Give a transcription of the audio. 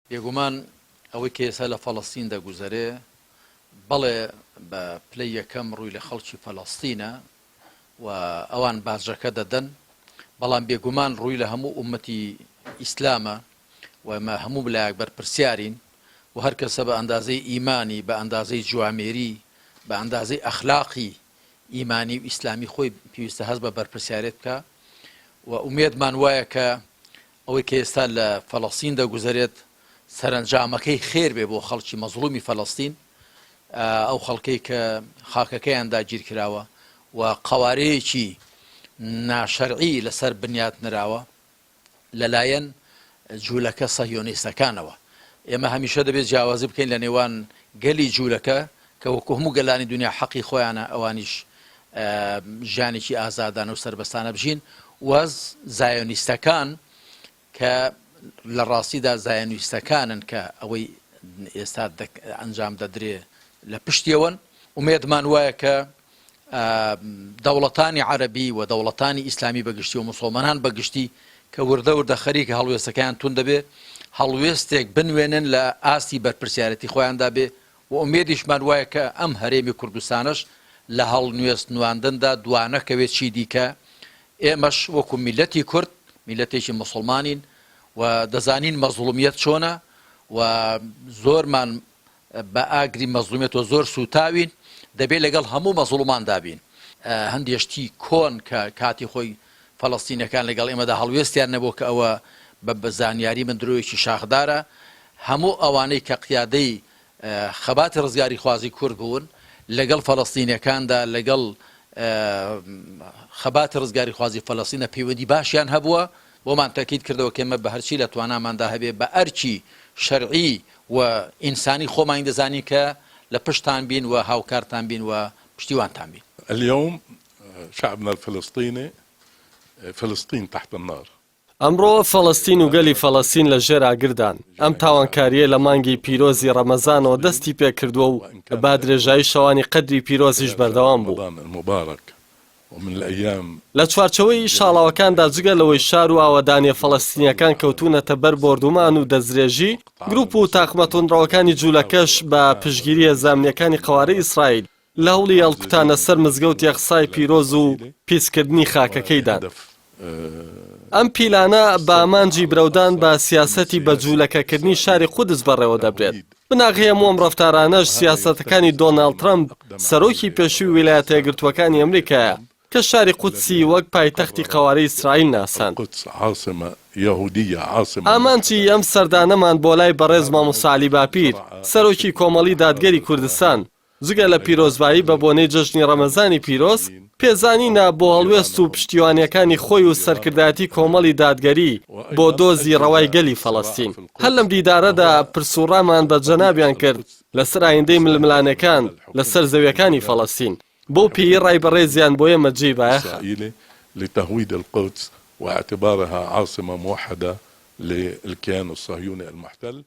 بێگومان ئەوەی کە ئێستا لە فەڵەستین دەگوزەرێ بەڵێ بە پلەی یەکەم ڕووی لە خەڵکی فەڵەستینە و ئەوان باجەکە دەدەن، بەڵام بێگومان ڕووی لە هەموو ئومەتی ئیسلامە و ئەمە هەموو لایەک بەرپرسیارین و هەر کەسە بە ئەندازەی ئیمانی، بە ئەندازەی جوامێری، بە ئەندازەی ئەخلاقی ئیمانی و ئیسلامی خۆی پێویستە هەست بە بەرپرسیارێت بکە و ئومێدمان وایە کە ئەوەی کە ئێستا لە فەڵەستین دەگوزەرێت سەرنجامەکەی خێر بێ بۆ خەڵکی مەزڵومی فەڵەستین، ئەو خەڵکەی کە خاکەکەیان داگیر کراوە و قەوارەیەکی ناشەرعی لەسەر بنیات نراوە لەلایەن جوولەکە سەهیۆنیستەکانەوە. ئێمە هەمیشە دەبێت جیاوازی بکەین لە نێوان گەلی جوولەکە کە وەکو هەموو گەلانی دنیا حەقی خۆیانە ئەوانیش ژیانێکی ئازادانە و سەربەستانە بژین، وەز زایۆنیستەکان کە لە ڕاستیدا زایۆنیستەکانن کە ئەوەی ئێستا ئەنجام دەدرێ لە پشتیەوەن. ئومێدمان وایە کە دەوڵەتانی عەرەبی و دەوڵەتانی ئیسلامی بەگشتی و موسڵمانان بەگشتی کە وردە وردە خەریکە هەڵوێستەکەیان تون دەبێ، هەڵوێستێک بنوێنن لە ئاستی بەرپرسیارەتی خۆیاندا بێ و ئومێدیشمان وایە کە ئەم هەرێمی کوردستانش لە هەڵنوێست نواندندا دوانەکەوێت چی دیکە. ئێمەش وەکو میلەتی کورد میلەتێکی موسڵمانین و دەزانین مەزڵومیەت چۆنە و زۆرمان بە ئاگری مەزڵومیەت و زۆر سوتاوین، دەبێت لەگەڵ هەموو مەزڵومان دابین. هەندێشتی کۆن کە کاتی خۆی فەڵەستینەکان لەگەڵ ئێمەدا هەڵوێستیان نەبوو کە ئەوە بە زانیاری من درۆیەکی شاخدارە، هەموو ئەوانەی کە قیادەی خەباتی ڕزگاری خوازی کورد بوون لەگەڵ فەڵەستینەکاندا لەگەڵ خەباتی ڕزگاری خوازی فەڵەستینە پەیوەندی باشیان هەبووە، بۆمان تاکید کردەوە کە ئێمە بە هەرچی لە تواناماندا هەبێ بە ئەرچی شەرعی و ئینسانی خۆمان دەزانین کە لە پشتان بین و هاوکارتان بین و پشتیوانتان بین. اليوم شعبنا الفلسطيني فلسطين تحت النار. ئەمڕۆ فەڵەستین و گەلی فەڵەستین لە ژێر ئاگردان. ئەم تاوانکاریە لە مانگی پیرۆزی ڕەمەزانەوە دەستی پێکردووە و با درێژایی شەوانی قەدری پیرۆزیش بەردەوام بوو. لە چوارچەوەی شاڵاوەکاندا جگە لەوەی شار و ئاوەدانیە فەڵەستینیەکان کەوتونەتە بەر بۆردومان و دەزرێژی، گروپ و تاقمەتۆنراوەکانی جوولەکەش بە پشگیریە زامنیەکانی قەوارەی ئیسرائیل لە هەوڵی هەڵکوتانە سەر مزگەوت یەخسای پیرۆز و پیسکردنی خاکەکەیدان. ئەم پیلانە بە ئامانجی برەودان بە سیاسەتی بە جوولەکەکردنی شاری قودس بەڕێوە دەبرێت. بناغی هەموو ئەم ڕەفتارانەش سیاسەتەکانی دۆناڵد ترەمپ سەرۆکی پێشووی ویلایەتە یەکگرتووەکانی ئەمریکایە کە شاری قودسی وەک پایتەختی قەوارەی ئیسرائیل ناسان. ئامانجی ئەم سەردانەمان بۆ لای بەڕێز مامۆستا عەلی باپیر سەرۆکی کۆمەڵی دادگەری کوردستان جگە لە پیرۆزبایی بە بۆنەی جەژنی ڕەمەزانی پیرۆز پێزانینە بۆ هەڵوێست و پشتیوانیەکانی خۆی و سەرکردایەتی کۆمەڵی دادگەری بۆ دۆزی ڕەوای گەلی فەڵەستین. هەر لەم دیدارەدا پرسوڕامان بە جەنابیان کرد لەسەر ئایندەی ململانەکان لەسەر زەویەکانی فەڵەستین بۆ پێی ڕای بەڕێزیان بۆ ئێمە جێی بایەخە. لتهويد القدس واعتبارها عاصمة موحدة للكيان الصهيوني المحتل.